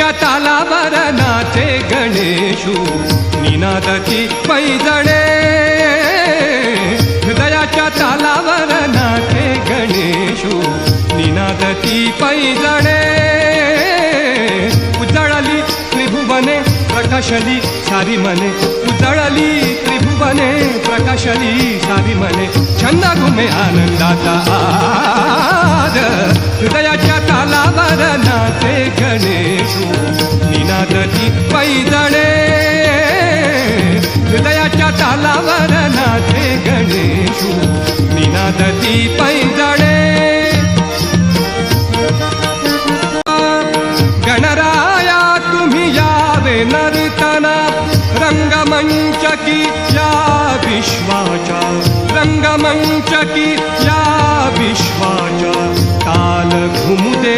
हृदयाच्या तालावर नाचे गणेशू निनादती पैजणे हृदयाच्या तालावर नाचे गणेशू निनादती पैजणे उजळली त्रिभुवने प्रकाशली सारी मने उजळली त्रिभुवने प्रकाशली सारी मने छंद घुमे आनंदाचा आद हृदयाच्या तालावर नाचे गणेशू निनादती पैजणे हृदयाच्या तालावर नाचे गणेशू निनादती पैजणे गणराया तुम्ही यावे नर्तना रंगमंच की या विश्वाचा रंगमंच की या विश्वाचा ताल घुमू दे